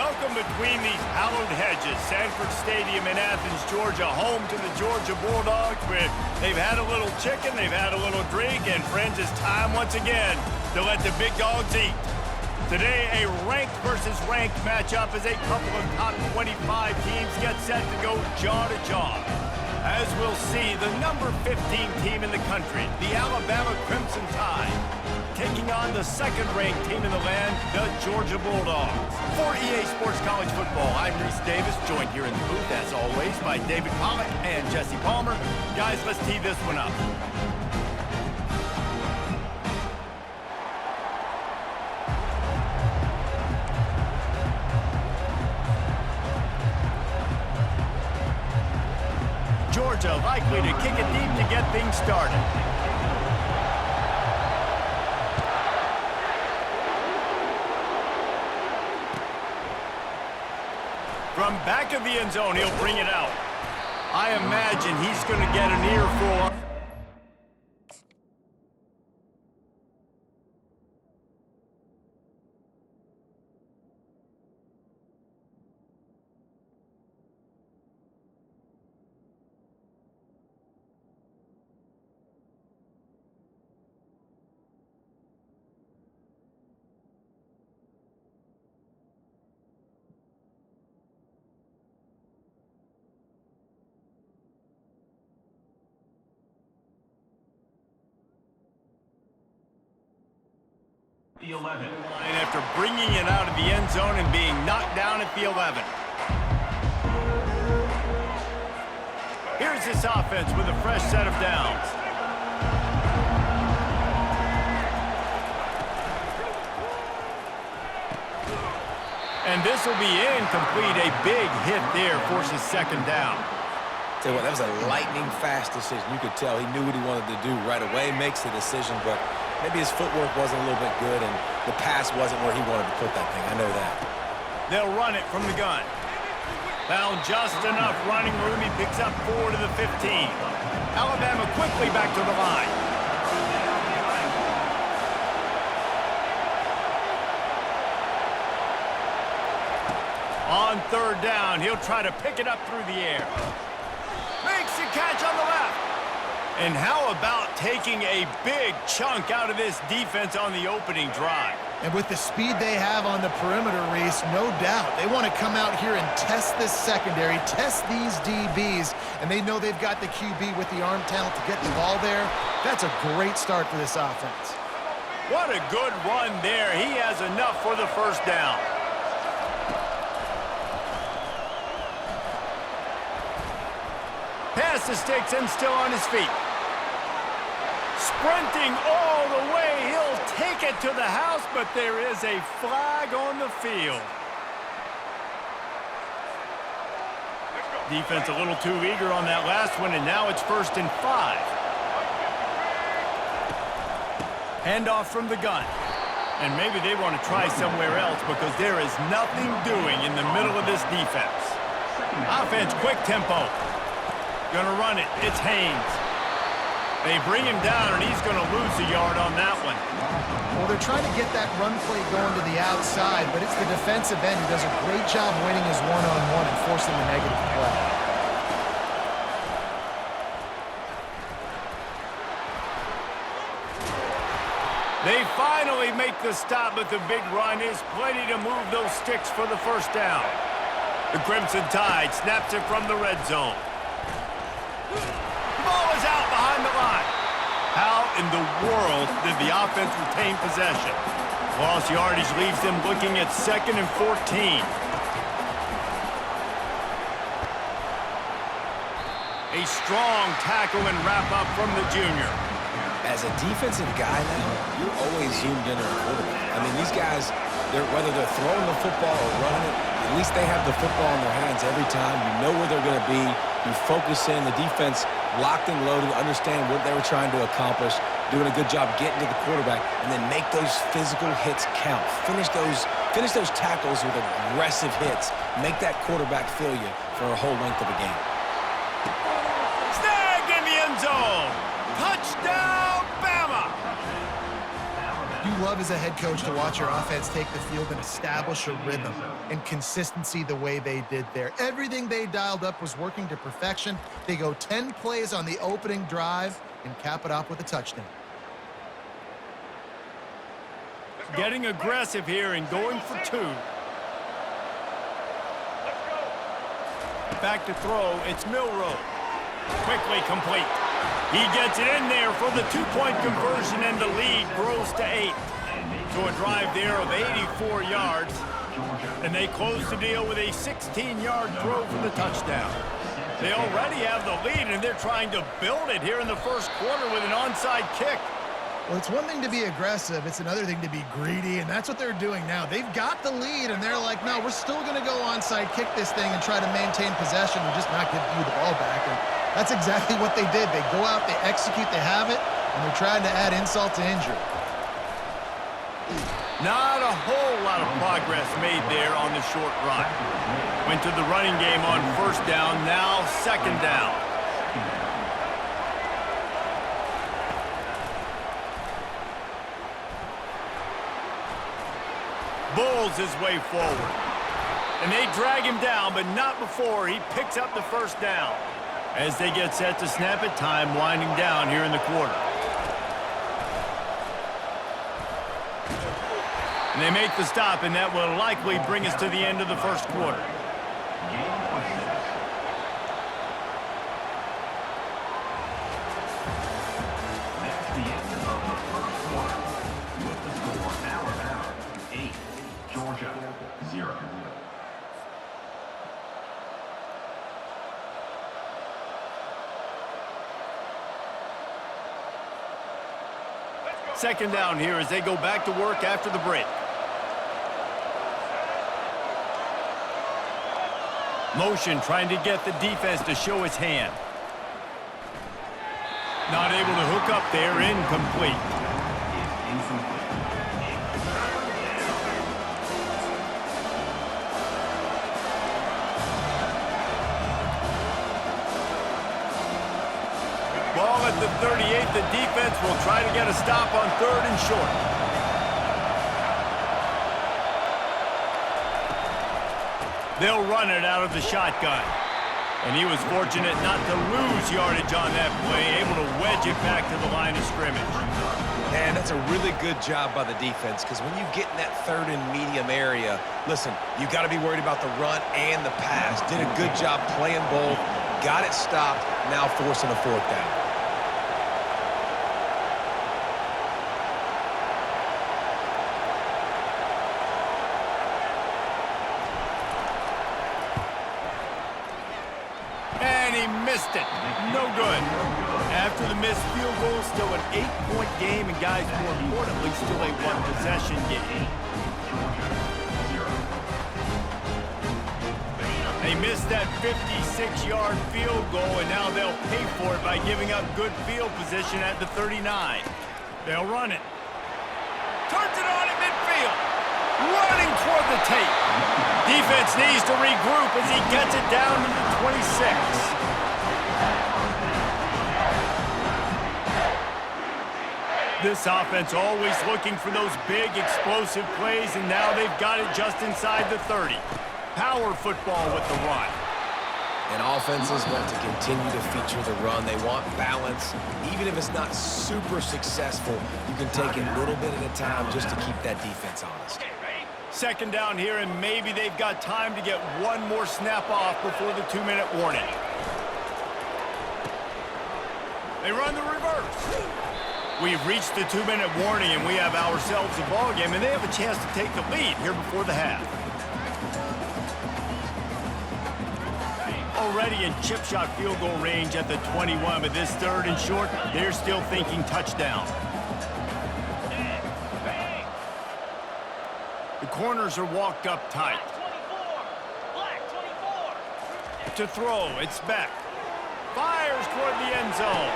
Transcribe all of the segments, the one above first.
Welcome between these hallowed hedges. Sanford Stadium in Athens, Georgia, home to the Georgia Bulldogs. Where they've had a little chicken, they've had a little drink, and friends, it's time once again to let the big dogs eat. Today, a ranked versus ranked matchup as a couple of top 25 teams get set to go jaw to jaw. As we'll see, the number 15 team in the country, the Alabama Crimson Tide, taking on the second-ranked team in the land, the Georgia Bulldogs. For EA Sports College Football, I'm Reese Davis, joined here in the booth, as always, by David Pollack and Jesse Palmer. Guys, let's tee this one up. Georgia likely to kick it deep to get things started. From back of the end zone, he'll bring it out. I imagine he's going to get an earful. The 11. And after bringing it out of the end zone and being knocked down at the 11. Here's this offense with a fresh set of downs. And this will be incomplete. A big hit there forces second down. Tell you what, that was a lightning-fast decision. You could tell he knew what he wanted to do right away, makes the decision, but maybe his footwork wasn't a little bit good, and the pass wasn't where he wanted to put that thing. I know that. They'll run it from the gun. Found just enough running room. He picks up 4 to the 15. Alabama quickly back to the line. On third down, he'll try to pick it up through the air. Makes the catch on the left. And how about taking a big chunk out of this defense on the opening drive? And with the speed they have on the perimeter, Reese, no doubt, they want to come out here and test this secondary, test these DBs, and they know they've got the QB with the arm talent to get the ball there. That's a great start for this offense. What a good run there. He has enough for the first down. Pass the sticks and still on his feet. Sprinting all the way, he'll take it to the house, but there is a flag on the field. Defense a little too eager on that last one, and now it's 1st and 5. Handoff from the gun. And maybe they want to try somewhere else because there is nothing doing in the middle of this defense. Offense, quick tempo. Gonna run it. It's Haynes. They bring him down, and he's gonna lose a yard on that one. Well, they're trying to get that run play going to the outside, but it's the defensive end who does a great job winning his one-on-one and forcing the negative play. They finally make the stop, but the big run is plenty to move those sticks for the first down. The Crimson Tide snaps it from the red zone. The ball is out behind the line. How in the world did the offense retain possession? Lost yardage leaves them looking at 2nd and 14. A strong tackle and wrap-up from the junior. As a defensive guy now, you're always zoomed in on a quarterback. I mean, these guys, whether they're throwing the football or running it, at least they have the football in their hands every time. You know where they're going to be. You focus in. The defense locked and loaded, understand what they were trying to accomplish, doing a good job getting to the quarterback, and then make those physical hits count. Finish those tackles with aggressive hits. Make that quarterback feel you for a whole length of a game. Snag in the end zone. Touchdown, Bama. You love as a head coach to watch your offense take the field and establish a rhythm and consistency the way they did there. Everything they dialed up was working to perfection. They go 10 plays on the opening drive and cap it off with a touchdown. Getting aggressive here and going for 2. Back to throw, it's Milroe. Quickly complete. He gets it in there for the 2-point conversion, and the lead grows to 8. So a drive there of 84 yards, and they close the deal with a 16-yard throw for the touchdown. They already have the lead, and they're trying to build it here in the first quarter with an onside kick. Well, it's one thing to be aggressive. It's another thing to be greedy, and that's what they're doing now. They've got the lead, and they're like, no, we're still going to go onside kick this thing and try to maintain possession and just not give you the ball back. And that's exactly what they did. They go out, they execute, they have it, and they're trying to add insult to injury. Not a whole lot of progress made there on the short run. Went to the running game on first down, now second down. Bulls his way forward. And they drag him down, but not before he picks up the first down. As they get set to snap it, time winding down here in the quarter. And they make the stop, and that will likely bring us to the end of the first quarter. That's the end of the first quarter. With the score Alabama 8, Georgia 0. Second down here as they go back to work after the break. Motion trying to get the defense to show its hand. Not able to hook up there, incomplete. Ball at the 38, the defense will try to get a stop on 3rd and short. They'll run it out of the shotgun. And he was fortunate not to lose yardage on that play, able to wedge it back to the line of scrimmage. And that's a really good job by the defense, because when you get in that 3rd and medium area, listen, you got to be worried about the run and the pass. Did a good job playing both, got it stopped, now forcing a 4th down. Missed it. No good. After the missed field goal, still an 8-point game, and guys, more importantly, still a 1-possession game. They missed that 56-yard field goal, and now they'll pay for it by giving up good field position at the 39. They'll run it. Turns it on at midfield. Running toward the tape. Defense needs to regroup as he gets it down to the 26. This offense always looking for those big, explosive plays, and now they've got it just inside the 30. Power football with the run. And offenses want to continue to feature the run. They want balance. Even if it's not super successful, you can take it a little bit at a time just to keep that defense honest. Second down here, and maybe they've got time to get one more snap off before the 2-minute warning. They run the reverse. We've reached the 2-minute warning, and we have ourselves a ball game, and they have a chance to take the lead here before the half. Already in chip shot field goal range at the 21, but this 3rd and short, they're still thinking touchdown. The corners are walked up tight. To throw, it's Beck. Fires toward the end zone.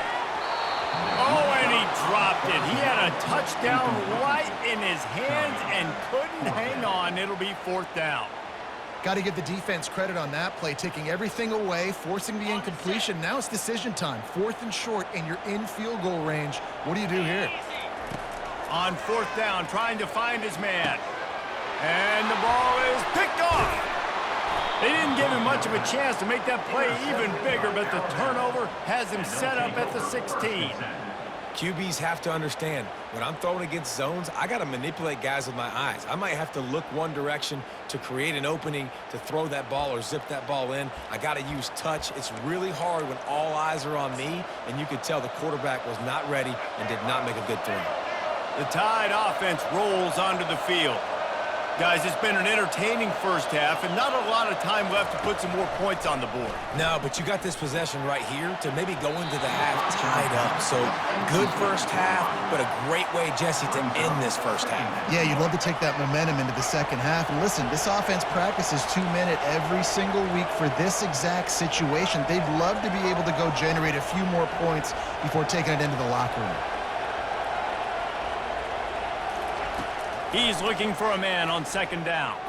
Oh, and he dropped it. He had a touchdown right in his hands and couldn't hang on. It'll be 4th down. Got to give the defense credit on that play, taking everything away, forcing the incompletion. Now it's decision time. 4th and short, and you're in field goal range. What do you do here? On 4th down, trying to find his man. And the ball is picked off. They didn't give him much of a chance to make that play even bigger, but the turnover has him set up at the 16. QBs have to understand, when I'm throwing against zones, I got to manipulate guys with my eyes. I might have to look one direction to create an opening to throw that ball or zip that ball in. I got to use touch. It's really hard when all eyes are on me, and you could tell the quarterback was not ready and did not make a good throw. The Tide offense rolls onto the field. Guys, it's been an entertaining first half and not a lot of time left to put some more points on the board. No, but you got this possession right here to maybe go into the half tied up. So good first half, but a great way, Jesse, to end this first half. Yeah, you'd love to take that momentum into the second half. And listen, this offense practices 2-minute every single week for this exact situation. They'd love to be able to go generate a few more points before taking it into the locker room. He's looking for a man on 2nd down.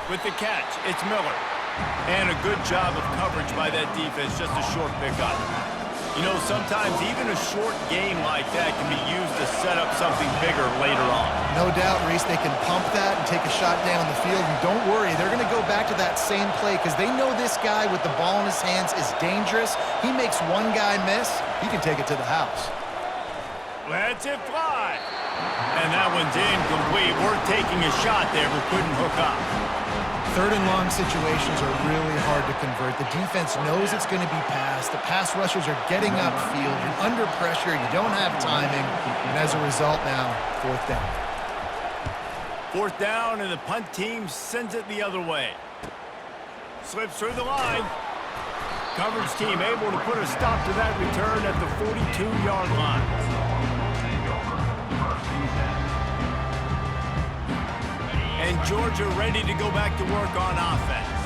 With the catch, it's Miller. And a good job of coverage by that defense, just a short pickup. You know, sometimes even a short game like that can be used to set up something bigger later on. No doubt, Reese, they can pump that and take a shot down the field. And don't worry, they're going to go back to that same play because they know this guy with the ball in his hands is dangerous. He makes one guy miss, he can take it to the house. Lets it fly. And that one's incomplete. We're taking a shot there, but couldn't hook up. 3rd and long situations are really hard to convert. The defense knows it's going to be passed. The pass rushers are getting upfield. You're under pressure. You don't have timing. And as a result now, 4th down. 4th down, and the punt team sends it the other way. Slips through the line. Coverage team able to put a stop to that return at the 42-yard line. And Georgia ready to go back to work on offense.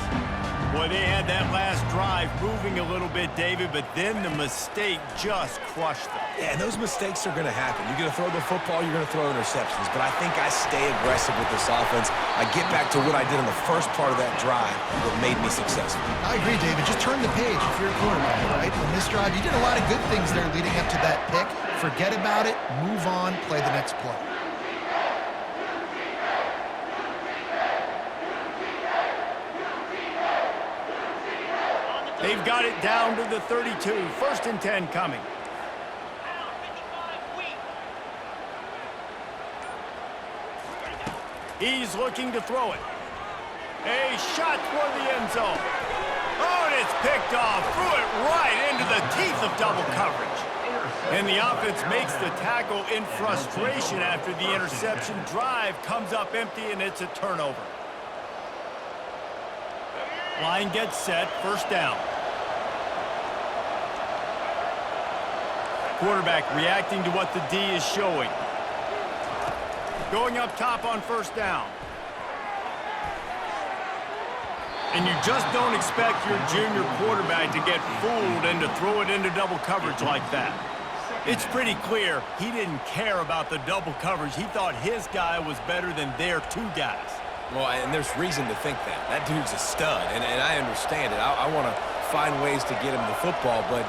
Boy, they had that last drive moving a little bit, David, but then the mistake just crushed them. Yeah, and those mistakes are going to happen. You're going to throw the football, you're going to throw interceptions. But I think I stay aggressive with this offense. I get back to what I did in the first part of that drive that made me successful. I agree, David. Just turn the page if you're a quarterback, right? On this drive, you did a lot of good things there leading up to that pick. Forget about it, move on, play the next play. They've got it down to the 32. 1st and 10 coming. He's looking to throw it. A shot toward the end zone. Oh, and it's picked off. Threw it right into the teeth of double coverage. And the offense makes the tackle in frustration after the interception. Drive comes up empty, and it's a turnover. Line gets set. 1st down. Quarterback reacting to what the D is showing. Going up top on 1st down. And you just don't expect your junior quarterback to get fooled and to throw it into double coverage like that. It's pretty clear he didn't care about the double coverage. He thought his guy was better than their 2 guys. Well, and there's reason to think that. That dude's a stud, and I understand it. I want to find ways to get him the football, but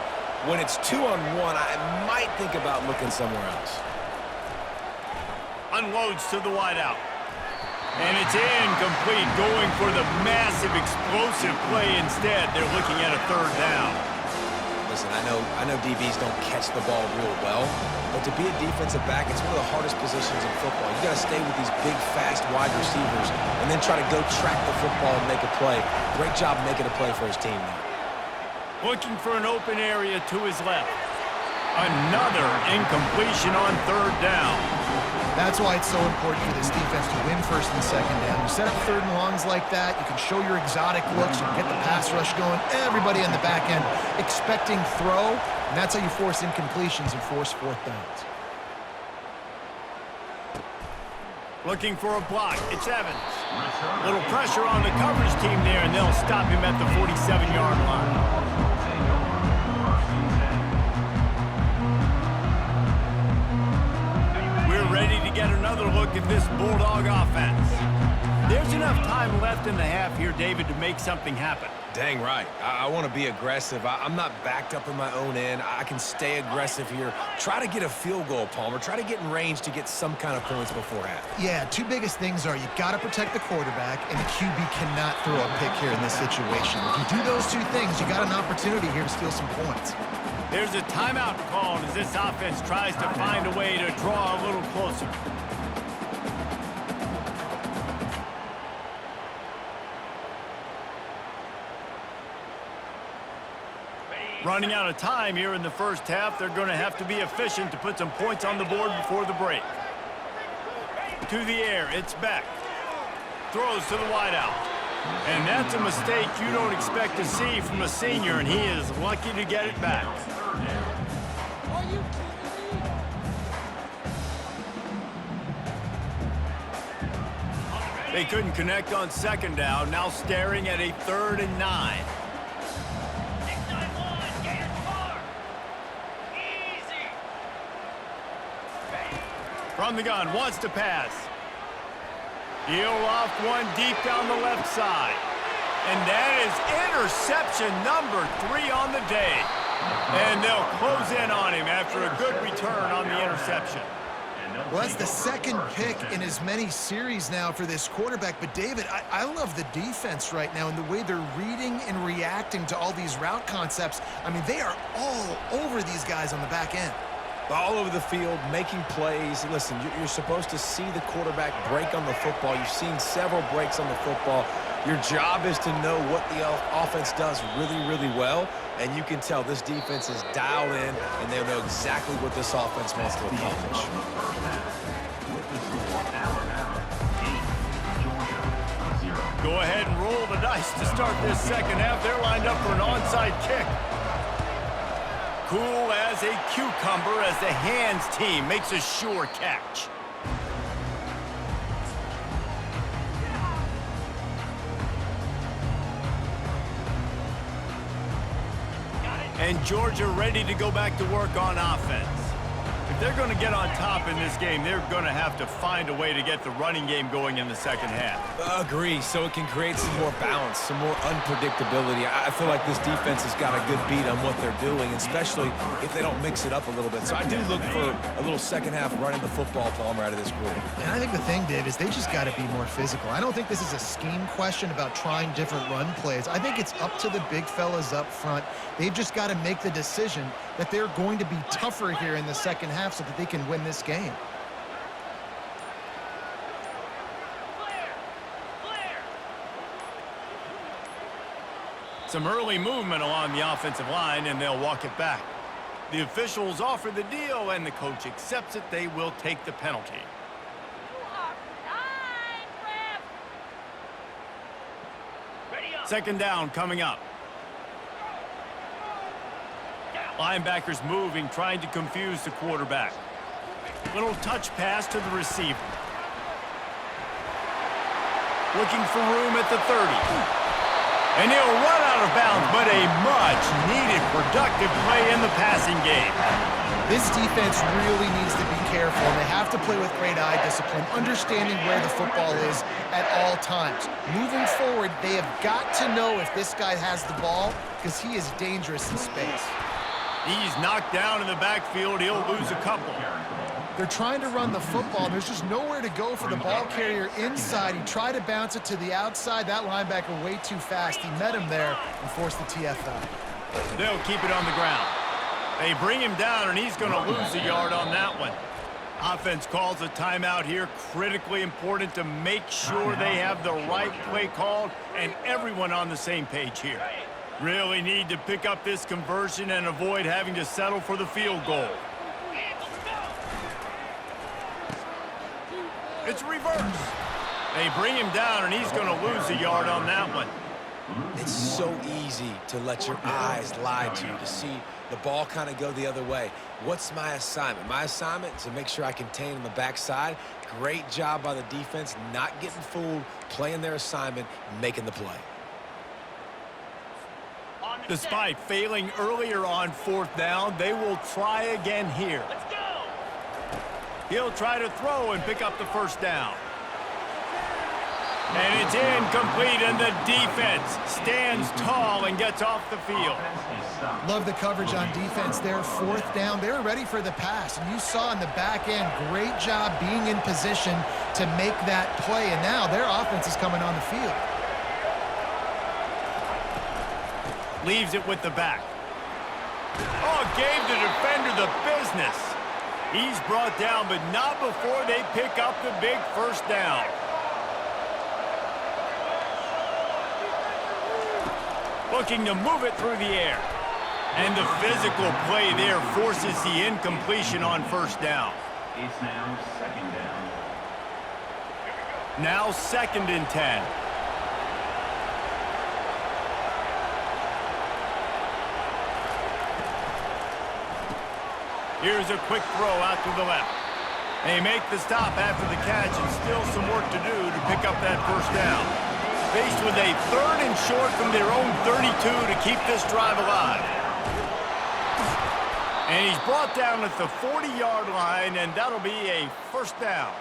when it's 2-on-1, I might think about looking somewhere else. Unloads to the wideout. And it's incomplete, going for the massive explosive play instead. They're looking at a 3rd down. Listen, I know DBs don't catch the ball real well, but to be a defensive back, it's one of the hardest positions in football. You got to stay with these big, fast wide receivers and then try to go track the football and make a play. Great job making a play for his team there. Looking for an open area to his left. Another incompletion on 3rd down. That's why it's so important for this defense to win 1st and 2nd down. You set up 3rd and longs like that, you can show your exotic looks, you can get the pass rush going, everybody on the back end expecting throw, and that's how you force incompletions and force 4th downs. Looking for a block. It's Evans. Little pressure on the coverage team there, and they'll stop him at the 47-yard line. We're ready to get another look at this Bulldog offense. There's enough time left in the half here, David, to make something happen. Dang right. I want to be aggressive. I'm not backed up in my own end. I can stay aggressive here. Try to get a field goal, Palmer. Try to get in range to get some kind of points before half. Yeah, two biggest things are you got to protect the quarterback, and the QB cannot throw a pick here in this situation. If you do those two things, you got an opportunity here to steal some points. There's a timeout called as this offense tries to find a way to draw a little closer. Running out of time here in the first half, they're going to have to be efficient to put some points on the board before the break. To the air, it's back. Throws to the wideout. And that's a mistake you don't expect to see from a senior, and he is lucky to get it back. They couldn't connect on second down, now staring at a 3rd and 9. From the gun, wants to pass. He'll off one deep down the left side. And that is interception number 3 on the day. And they'll close in on him after a good return on the interception. Well, that's the second pick in as many series now for this quarterback. But, David, I love the defense right now and the way they're reading and reacting to all these route concepts. I mean, they are all over these guys on the back end. All over the field, making plays. Listen, you're supposed to see the quarterback break on the football. You've seen several breaks on the football. Your job is to know what the offense does really, really well, and you can tell this defense is dialed in, and they know exactly what this offense wants to accomplish. Go ahead and roll the dice to start this second half. They're lined up for an onside kick. Cool as a cucumber as the hands team makes a sure catch. And Georgia ready to go back to work on offense. If they're going to get on top in this game, they're going to have to find a way to get the running game going in the second half. Agree, so it can create some more balance, some more unpredictability. I feel like this defense has got a good beat on what they're doing, especially if they don't mix it up a little bit. So I do look for a little second half running the football, Palmer, out of this group. And I think the thing, Dave, is they just got to be more physical. I don't think this is a scheme question about trying different run plays. I think it's up to the big fellas up front. They've just got to make the decision that they're going to be tougher here in the second half so that they can win this game. Some early movement along the offensive line, and they'll walk it back. The officials offer the deal, and the coach accepts it. They will take the penalty. Second down coming up. Linebackers moving, trying to confuse the quarterback. Little touch pass to the receiver. Looking for room at the 30. And he'll run out of bounds, but a much-needed productive play in the passing game. This defense really needs to be careful, and they have to play with great eye discipline, understanding where the football is at all times. Moving forward, they have got to know if this guy has the ball, because he is dangerous in space. He's knocked down in the backfield. He'll lose a couple. They're trying to run the football. There's just nowhere to go for the ball carrier inside. He tried to bounce it to the outside. That linebacker way too fast. He met him there and forced the TFL. They'll keep it on the ground. They bring him down, and he's going to lose a yard on that one. Offense calls a timeout here. Critically important to make sure they have the right play called and everyone on the same page here. Really need to pick up this conversion and avoid having to settle for the field goal. It's reverse. They bring him down, and he's going to lose a yard on that one. It's so easy to let your eyes lie to you, to see the ball kind of go the other way. What's my assignment? My assignment is to make sure I contain on the backside. Great job by the defense, not getting fooled, playing their assignment, making the play. Despite failing earlier on fourth down, they will try again here. He'll try to throw and pick up the first down. And it's incomplete, and the defense stands tall and gets off the field. Love the coverage on defense there. Fourth down. They were ready for the pass, and you saw in the back end, great job being in position to make that play, and now their offense is coming on the field. Leaves it with the back. Oh, gave the defender the business. He's brought down, but not before they pick up the big first down. Looking to move it through the air. And the physical play there forces the incompletion on first down. It's now second down. Now 2nd and 10. Here's a quick throw out to the left. They make the stop after the catch, and still some work to do to pick up that first down. Faced with a 3rd and short from their own 32 to keep this drive alive. And he's brought down at the 40-yard line, and that'll be a first down.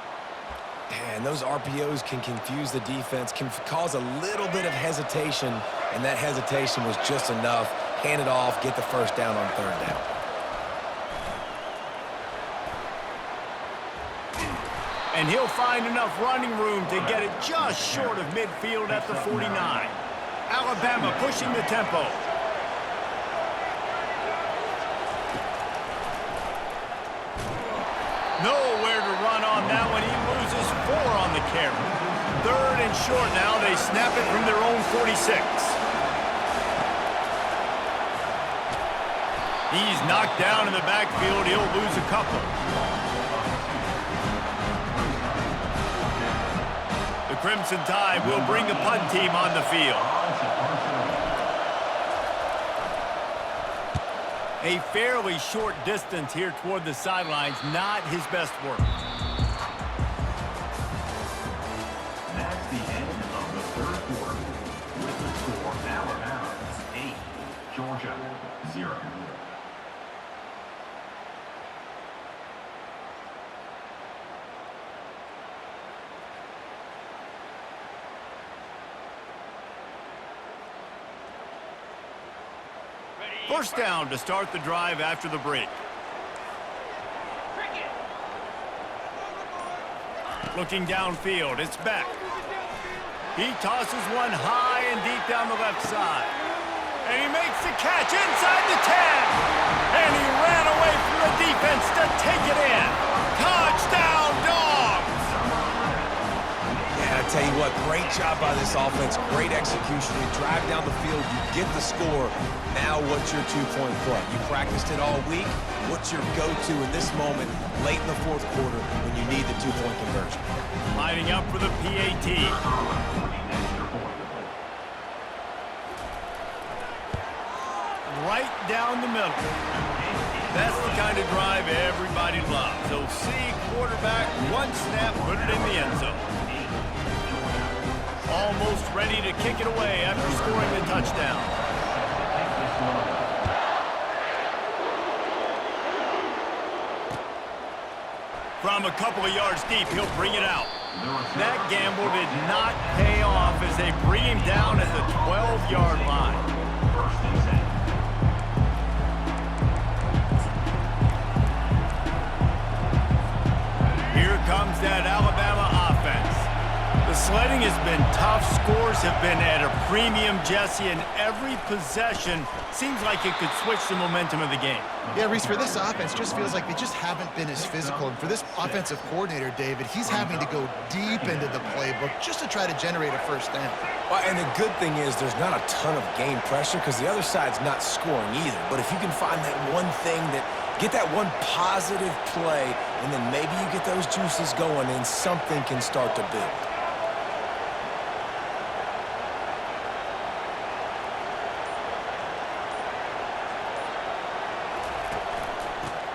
And those RPOs can confuse the defense, can cause a little bit of hesitation, and that hesitation was just enough. Hand it off, get the first down on 3rd down. And he'll find enough running room to get it just short of midfield at the 49. Alabama pushing the tempo. Nowhere to run on that one. He loses 4 on the carry. 3rd and short now. They snap it from their own 46. He's knocked down in the backfield. He'll lose a couple. The Crimson Tide will bring the punt team on the field. A fairly short distance here toward the sidelines, not his best work. That's the end of the 3rd quarter. With the score, Alabama 8, Georgia 0. First down to start the drive after the break. Looking downfield, it's Beck. He tosses one high and deep down the left side. And he makes the catch inside the 10. And he ran away from the defense to take it in. Touchdown, Dogs! Yeah, I tell you what, great job by this offense, great execution. You drive down the field, you get the score. Now what's your two-point play? You practiced it all week. What's your go-to in this moment, late in the 4th quarter, when you need the two-point conversion? Lining up for the PAT. Right down the middle. That's the kind of drive everybody loves. So see quarterback, one snap, put it in the end zone. Almost ready to kick it away after scoring the touchdown. From a couple of yards deep, he'll bring it out. That gamble did not pay off as they bring him down at the 12-yard line. Here comes that Alabama offense. The sledding has been tough. Scores have been at a premium, Jesse, and every possession seems like it could switch the momentum of the game. Yeah, Reese, for this offense, just feels like they just haven't been as physical. And for this offensive coordinator, David, he's having to go deep into the playbook just to try to generate a first down. Well, and the good thing is there's not a ton of game pressure because the other side's not scoring either. But if you can find that one thing get that one positive play, and then maybe you get those juices going and something can start to build.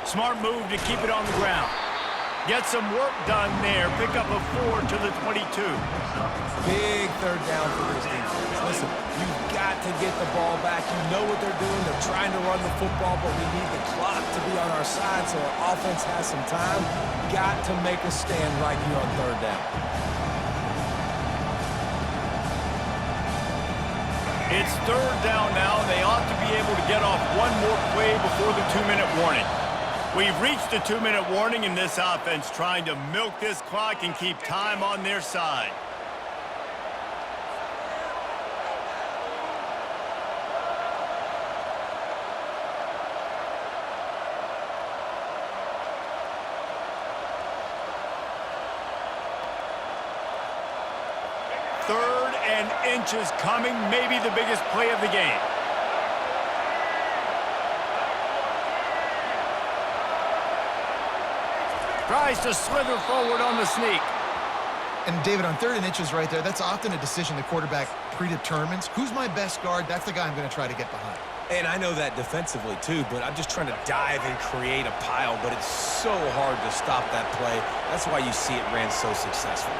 Smart move to keep it on the ground. Get some work done there. Pick up a 4 to the 22. Big 3rd down for this defense. Listen, you've got to get the ball back. You know what they're doing. They're trying to run the football, but we need the clock to be on our side so our offense has some time. Got to make a stand right here on 3rd down. It's third down now, and they ought to be able to get off one more play before the 2-minute warning. We've reached the 2-minute warning in this offense, trying to milk this clock and keep time on their side. Third and inches coming, maybe the biggest play of the game. Tries to slither forward on the sneak. And David, on 3rd and inches right there, that's often a decision the quarterback predetermines. Who's my best guard? That's the guy I'm going to try to get behind. And I know that defensively too, but I'm just trying to dive and create a pile, but it's so hard to stop that play. That's why you see it ran so successfully.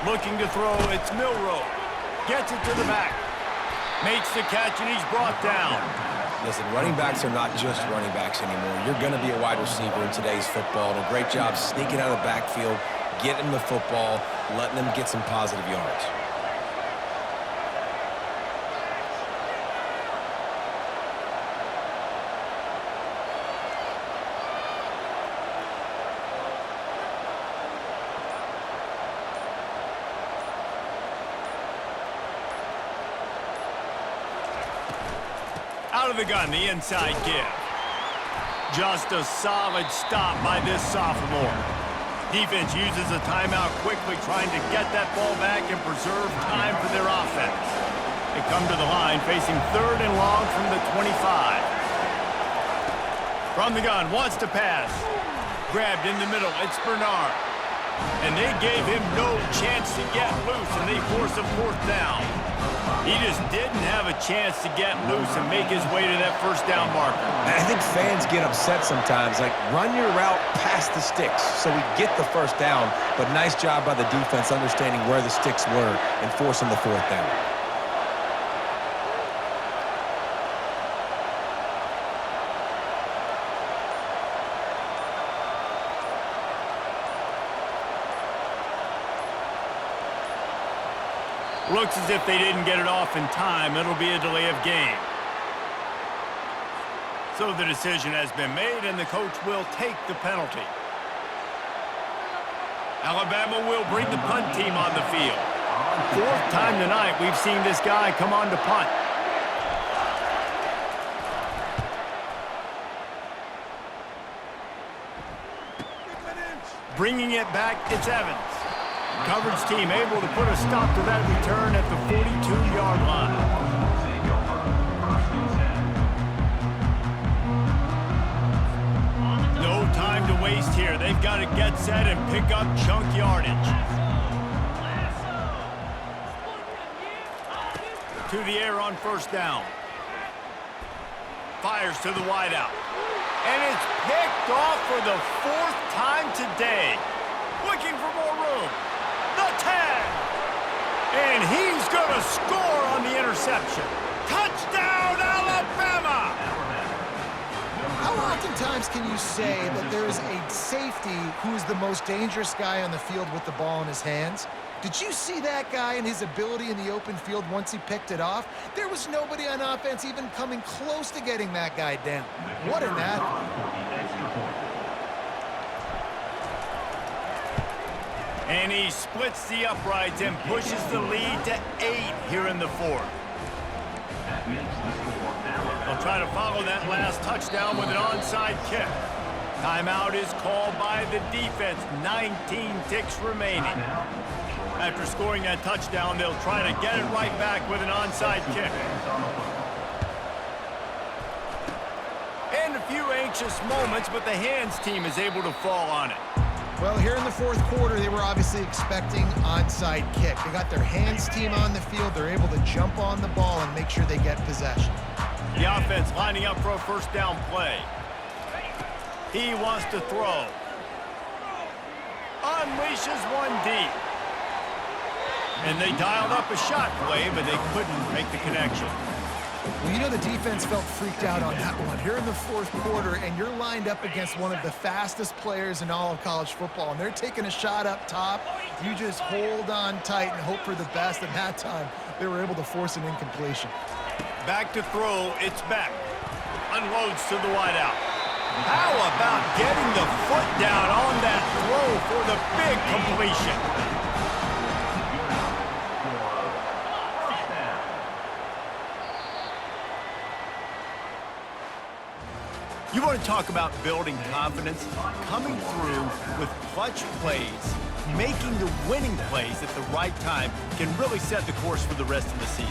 Looking to throw, it's Milroe. Gets it to the back. Makes the catch, and he's brought down. Listen, running backs are not just running backs anymore. You're going to be a wide receiver in today's football. And a great job sneaking out of the backfield, getting the football, letting them get some positive yards. Out of the gun, the inside give. Just a solid stop by this sophomore. Defense uses a timeout quickly, trying to get that ball back and preserve time for their offense. They come to the line, facing 3rd and long from the 25. From the gun, wants to pass. Grabbed in the middle, it's Bernard. And they gave him no chance to get loose, and they force a 4th down. He just didn't have a chance to get loose and make his way to that 1st down marker. I think fans get upset sometimes, like run your route past the sticks so we get the 1st down, but nice job by the defense understanding where the sticks were and forcing the 4th down. Looks as if they didn't get it off in time. It'll be a delay of game. So the decision has been made, and the coach will take the penalty. Alabama will bring the punt team on the field. 4th time tonight we've seen this guy come on to punt. Bringing it back, it's Evans. Coverage team able to put a stop to that return at the 42-yard line. No time to waste here. They've got to get set and pick up chunk yardage. To the air on 1st down. Fires to the wideout. And it's picked off for the 4th time today. Looking for more room. The tag. And he's going to score on the interception. Touchdown, Alabama! How oftentimes can you say that there is a safety who is the most dangerous guy on the field with the ball in his hands? Did you see that guy and his ability in the open field once he picked it off? There was nobody on offense even coming close to getting that guy down. What an athlete. And he splits the uprights and pushes the lead to 8 here in the 4th. They'll try to follow that last touchdown with an onside kick. Timeout is called by the defense. 19 ticks remaining. After scoring that touchdown, they'll try to get it right back with an onside kick. And a few anxious moments, but the hands team is able to fall on it. Well, here in the 4th quarter, they were obviously expecting onside kick. They got their hands team on the field. They're able to jump on the ball and make sure they get possession. The offense lining up for a 1st down play. He wants to throw. Unleashes one deep. And they dialed up a shot play, but they couldn't make the connection. Well, you know the defense felt freaked out on that one. Here in the fourth quarter, and you're lined up against one of the fastest players in all of college football, and they're taking a shot up top. You just hold on tight and hope for the best, and that time they were able to force an incompletion. Back to throw, it's back. Unloads to the wideout. How about getting the foot down on that throw for the big completion? You want to talk about building confidence? Coming through with clutch plays, making the winning plays at the right time can really set the course for the rest of the season.